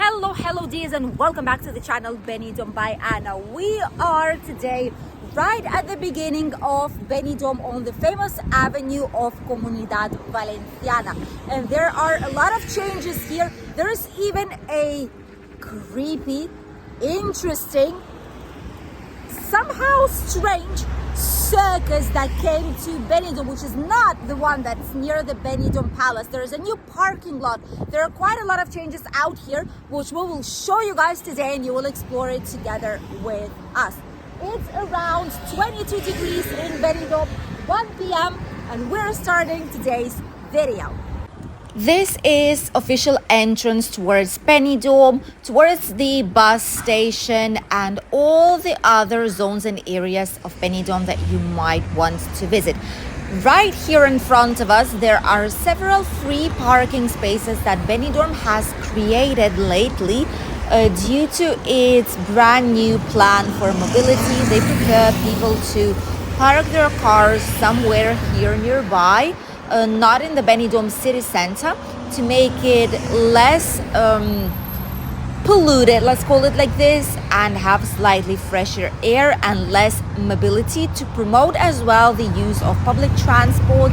Hello dears, and welcome back to the channel Benidorm by Anna. We are today right at the beginning of Benidorm on the famous avenue of Comunidad Valenciana, and there are a lot of changes here. There is even a creepy, interesting, somehow strange circus that came to Benidorm, which is not the one that's near the Benidorm Palace. There is a new parking lot. There are quite a lot of changes out here, which we will show you guys today, and you will explore it together with us. It's around 22 degrees in Benidorm, 1 p.m., and we're starting today's video. This is official entrance towards Benidorm, towards the bus station and all the other zones and areas of Benidorm that you might want to visit. Right here in front of us, there are several free parking spaces that Benidorm has created lately due to its brand new plan for mobility. They prepare people to park their cars somewhere here nearby. Not in the Benidorm city center, to make it less polluted, let's call it like this, and have slightly fresher air and less mobility, to promote as well the use of public transport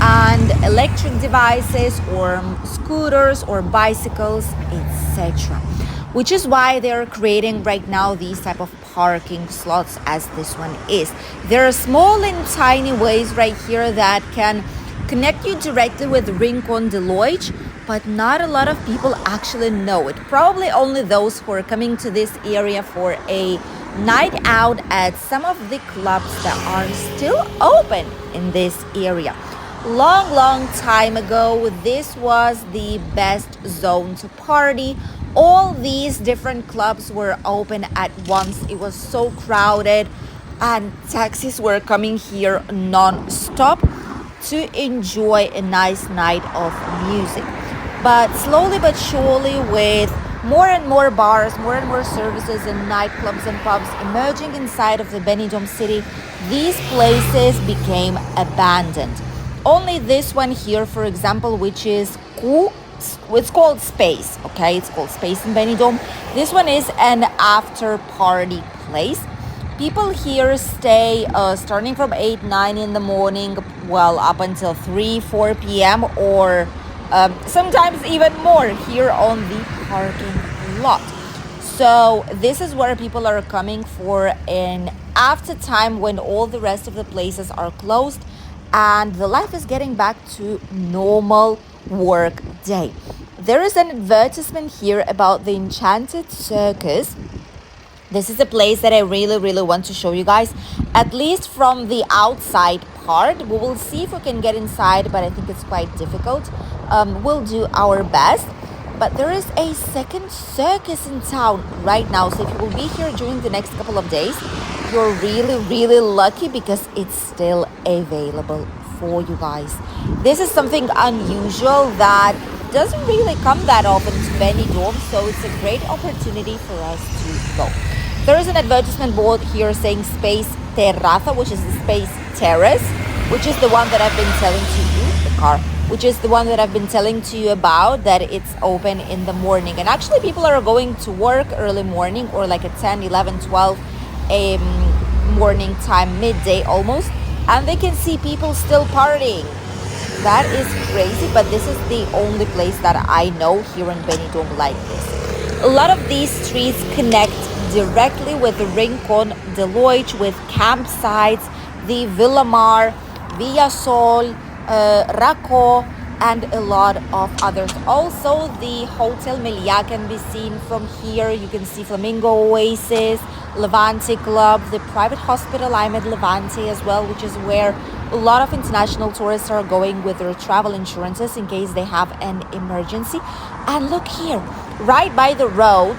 and electric devices or scooters or bicycles, etc. Which is why they're creating right now these type of parking slots as this one is. There are small and tiny ways right here that can connect you directly with Rincon de Loix, but not a lot of people actually know it. Probably only those who are coming to this area for a night out at some of the clubs that are still open in this area. Long time ago, this was the best zone to party. All these different clubs were open at once. It was so crowded, and taxis were coming here non-stop to enjoy a nice night of music. But slowly but surely, with more and more bars, more and more services and nightclubs and pubs emerging inside of the Benidorm city, these places became abandoned. Only this one here, for example, which is it's called Space, okay? It's called Space in Benidorm. This one is an after party place. People here stay starting from 8-9 in the morning, well, up until 3-4 p.m. or sometimes even more here on the parking lot. So this is where people are coming for an after time when all the rest of the places are closed and the life is getting back to normal work day. There is an advertisement here about the Enchanted Circus. This is a place that I really want to show you guys, at least from the outside part. We will see if we can get inside, but I think it's quite difficult. We'll do our best. But there is a second circus in town right now. So if you will be here during the next couple of days, you're really lucky because it's still available for you guys. This is something unusual that doesn't really come that often to Benidorm, so it's a great opportunity for us to go. There is an advertisement board here saying Space Terraza, which is the Space Terrace, which is the one that I've been telling to you, the car, which is the one that I've been telling to you about, that it's open in the morning. And actually people are going to work early morning, or like at 10, 11, 12 morning time, midday almost, and they can see people still partying. That is crazy, but this is the only place that I know here in Benidorm like this. A lot of these streets connect directly with the Rincon de Loix, with campsites, the Villa Mar, Villa Sol, Raco, and a lot of others. Also, the Hotel Meliá can be seen from here. You can see Flamingo Oasis, Levante Club, the private hospital I'm at Levante as well, which is where a lot of international tourists are going with their travel insurances in case they have an emergency. And look here, right by the road,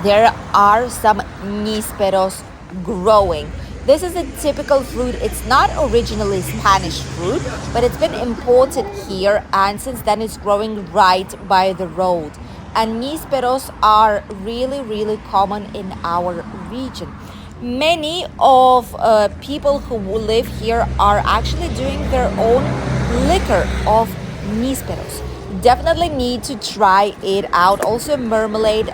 there are some nísperos growing. This is a typical fruit. It's not originally Spanish fruit, but it's been imported here, and since then it's growing right by the road. And nísperos are really common in our region. Many of people who live here are actually doing their own liquor of nísperos. Definitely need to try it out. Also marmalade,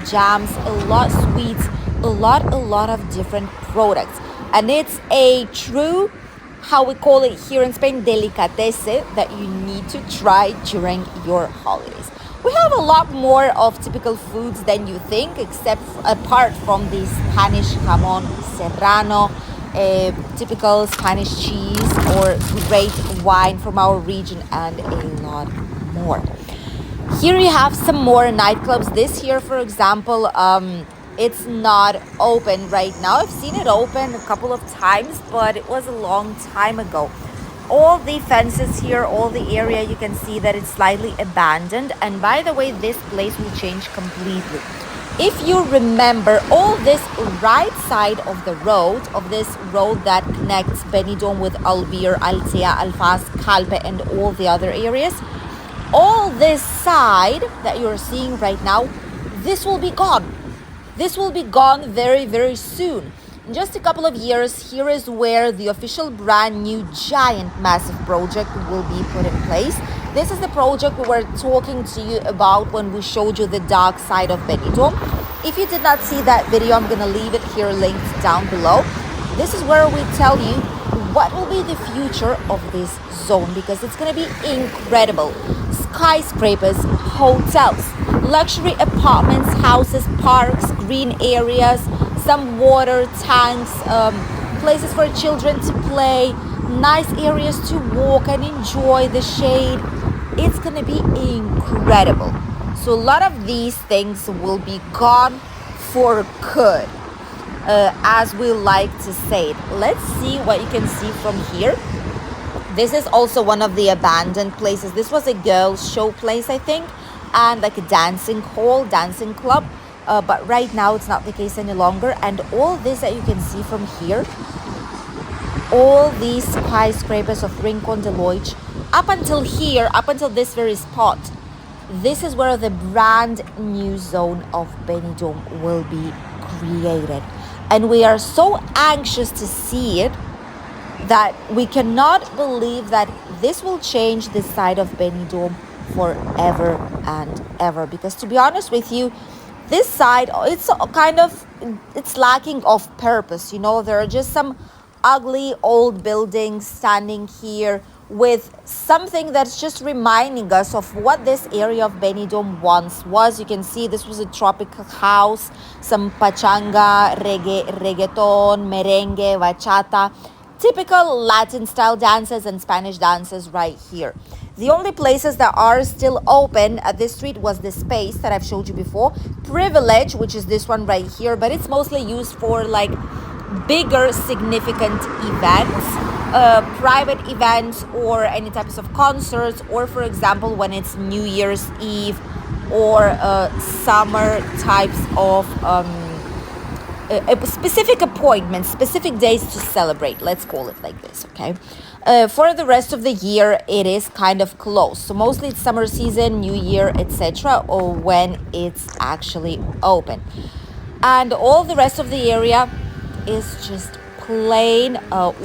jams, a lot sweets, a lot of different products. And it's a true, how we call it here in Spain, delicatesse that you need to try during your holidays. We have a lot more of typical foods than you think, except apart from the Spanish jamon serrano, typical Spanish cheese, or great wine from our region, and a lot more. Here you have some more nightclubs. This here, for example, it's not open right now. I've seen it open a couple of times, but it was a long time ago. All the fences here, all the area, you can see that it's slightly abandoned. And by the way, this place will change completely. If you remember, all this right side of the road, that connects Benidorm with Albir, Altea, Alfaz, Calpe, and all the other areas, all this side that you're seeing right now, this will be gone. This will be gone very, very soon. In just a couple of years, here is where the official brand new giant massive project will be put in place. This is the project we were talking to you about when we showed you the dark side of Benidorm. If you did not see that video, I'm going to leave it here linked down below. This is where we tell you what will be the future of this zone, because it's going to be incredible. Skyscrapers, hotels, luxury apartments, houses, parks, green areas, some water tanks, places for children to play, nice areas to walk and enjoy the shade. It's gonna be incredible. So a lot of these things will be gone for good, as we like to say it. Let's see what you can see from here. This is also one of the abandoned places. This was a girls' show place, I think, and like a dancing hall, dancing club. But right now it's not the case any longer. And all this that you can see from here, all these skyscrapers of Rincon, Loix, up until here, up until this very spot, this is where the brand new zone of Benidorm will be created. And we are so anxious to see it that we cannot believe that this will change the side of Benidorm forever and ever. Because to be honest with you, this side, it's lacking of purpose. You know, there are just some ugly old buildings standing here with something that's just reminding us of what this area of Benidorm once was. You can see this was a tropical house, some pachanga, reggaeton, merengue, bachata, typical Latin style dances and Spanish dances right here. The only places that are still open at this street was the space that I've showed you before, Privilege, which is this one right here, but it's mostly used for like bigger significant events, private events, or any types of concerts, or for example when it's New Year's Eve or summer types of specific appointments, specific days to celebrate, let's call it like this, okay? For the rest of the year, it is kind of closed. So mostly it's summer season, New Year, etc., or when it's actually open. And all the rest of the area is just plain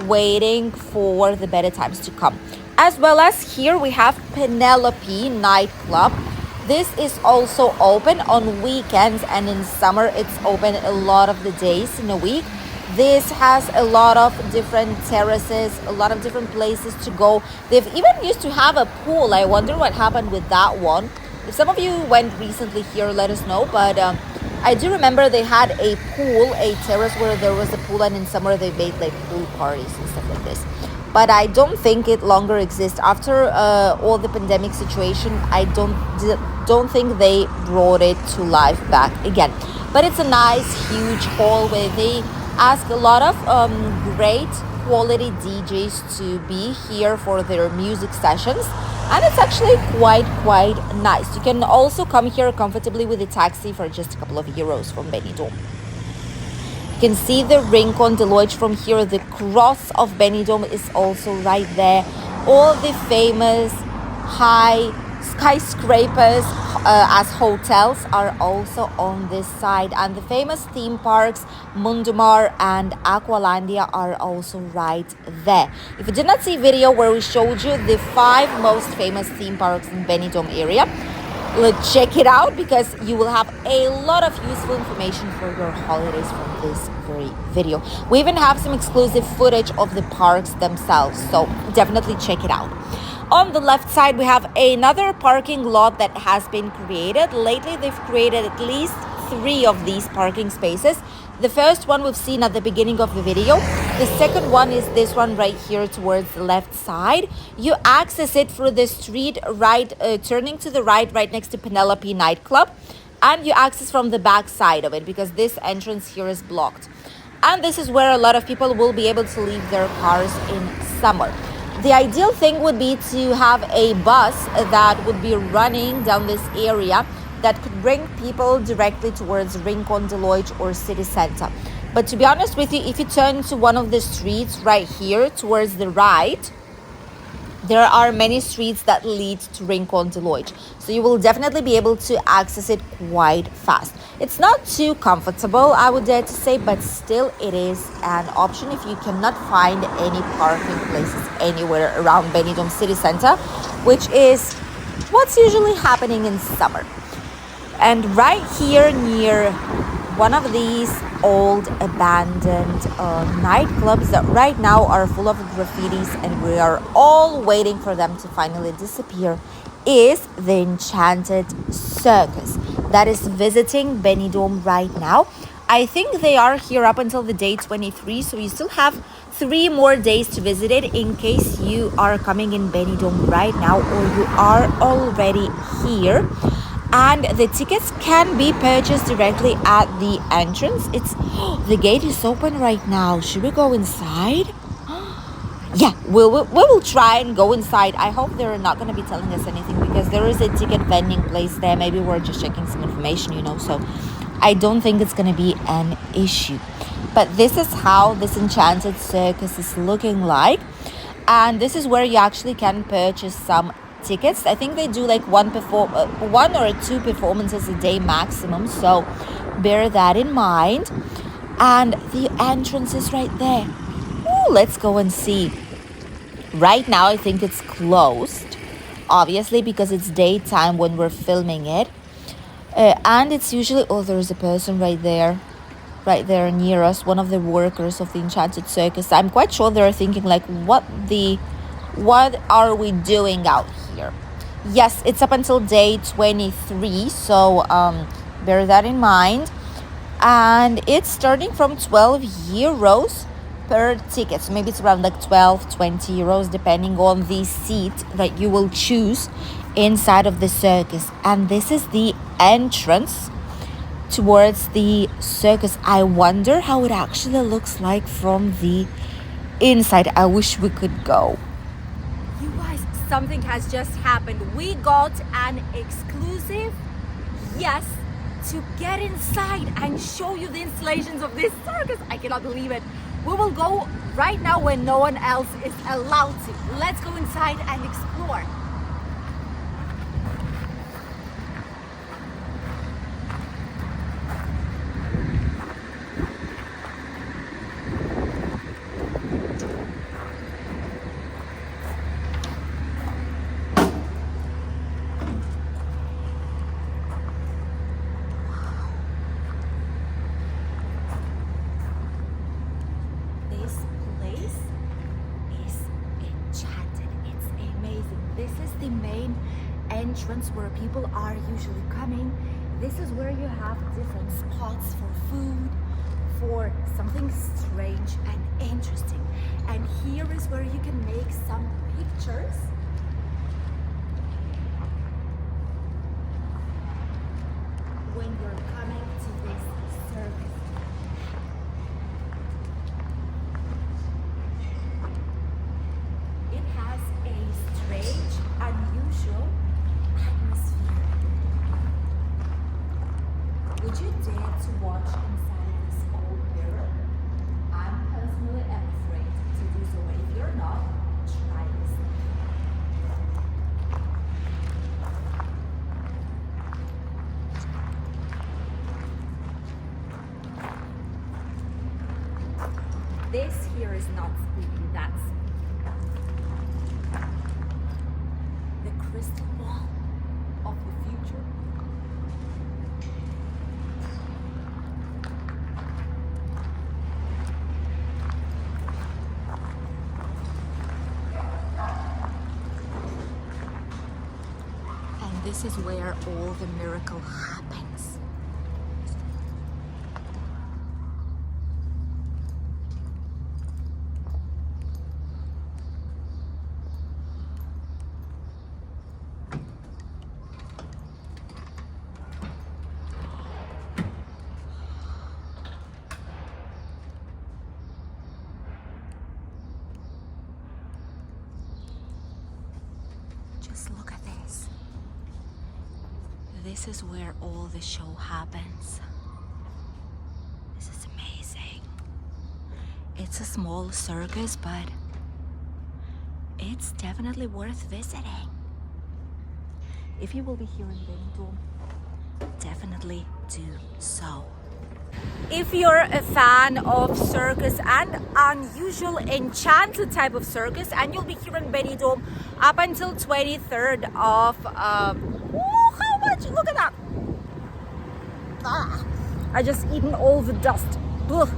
waiting for the better times to come. As well as here we have Penelope nightclub. This is also open on weekends, and in summer it's open a lot of the days in a week. This has a lot of different terraces, a lot of different places to go. They've even used to have a pool. I wonder what happened with that one. If some of you went recently here, let us know. But I do remember they had a pool, a terrace where there was a pool, and in summer they made like pool parties and stuff like this. But I don't think it longer exists. After all the pandemic situation, I don't think they brought it to life back again. But it's a nice, huge hall where they ask a lot of great quality DJs to be here for their music sessions. And it's actually quite nice. You can also come here comfortably with a taxi for just a couple of euros from Benidorm. You can see the Rincon de Loix from here. The cross of Benidorm is also right there. All the famous high skyscrapers as hotels are also on this side, and the famous theme parks Mundumar and Aqualandia are also right there. If you did not see video where we showed you the 5 most famous theme parks in Benidorm area, let's check it out, because you will have a lot of useful information for your holidays from this very video. We even have some exclusive footage of the parks themselves, so definitely check it out. On the left side, we have another parking lot that has been created. Lately, they've created at least 3 of these parking spaces. The first one we've seen at the beginning of the video. The second one is this one right here towards the left side. You access it through the street right, turning to the right next to Penelope Nightclub. And you access from the back side of it, because this entrance here is blocked. And this is where a lot of people will be able to leave their cars in summer. The ideal thing would be to have a bus that would be running down this area that could bring people directly towards Rincon, Loix, or city center. But to be honest with you, if you turn to one of the streets right here towards the right, there are many streets that lead to Rincon, Loix. So you will definitely be able to access it quite fast. It's not too comfortable, I would dare to say, but still it is an option if you cannot find any parking places anywhere around Benidorm city center, which is what's usually happening in summer. And right here near one of these old abandoned nightclubs that right now are full of graffitis and we are all waiting for them to finally disappear, is the Enchanted Circus that is visiting Benidorm right now. I think they are here up until the day 23, so you still have 3 more days to visit it in case you are coming in Benidorm right now or you are already here. And the tickets can be purchased directly at the entrance. The gate is open right now. Should we go inside? Yeah, we will try and go inside. I hope they're not going to be telling us anything, because there is a ticket vending place there. Maybe we're just checking some information, so I don't think it's going to be an issue. But this is how this Enchanted Circus is looking like. And this is where you actually can purchase some tickets. I think they do like 1 or 2 performances a day maximum, so bear that in mind. And the entrance is right there. Ooh, let's go and see. Right now I think it's closed, obviously, because it's daytime when we're filming it, and it's usually, there's a person right there near us, one of the workers of the Enchanted Circus. I'm quite sure they're thinking like, what are we doing out here? Yes, it's up until day 23, so bear that in mind. And it's starting from 12 euros per ticket. So maybe it's around like 12-20 euros depending on the seat that you will choose inside of the circus. And this is the entrance towards the circus. I wonder how it actually looks like from the inside. I wish we could go. You guys, something has just happened. We got an exclusive, yes, to get inside and show you the installations of this circus. I cannot believe it. We will go right now when no one else is allowed to. Let's go inside and explore. The main entrance where people are usually coming. This is where you have different spots for food, for something strange and interesting. And here is where you can make some pictures. When you're coming to this circus. It has a strange, unusual atmosphere. Would you dare to watch inside this old mirror? I'm personally afraid to do so, but if you're not, try this. This here is not spooky, that's the crystal ball of the future. And this is where all the miracle happens. Just look at this. This is where all the show happens. This is amazing. It's a small circus, but it's definitely worth visiting. If you will be here in Benidorm, definitely do so. If you're a fan of circus and unusual enchanted type of circus, and you'll be here in Benidorm up until 23rd of oh, how much? Look at that. I just eaten all the dust. Ugh.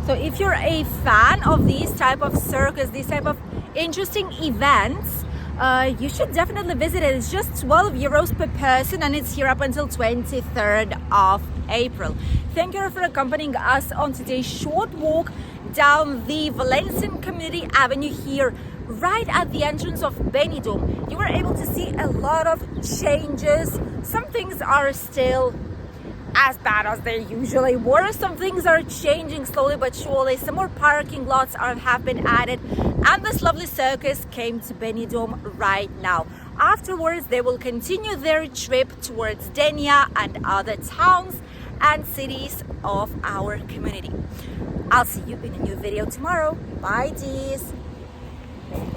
So if you're a fan of these type of circus, these type of interesting events, you should definitely visit it. It's just 12 euros per person, and it's here up until 23rd of April. Thank you for accompanying us on today's short walk down the Valencian Community Avenue here, right at the entrance of Benidorm. You were able to see a lot of changes. Some things are still as bad as they usually were. Some things are changing slowly but surely. Some more parking lots have been added, and this lovely circus came to Benidorm right now. Afterwards, they will continue their trip towards Denia and other towns and cities of our community. I'll see you in a new video tomorrow. Bye, dears.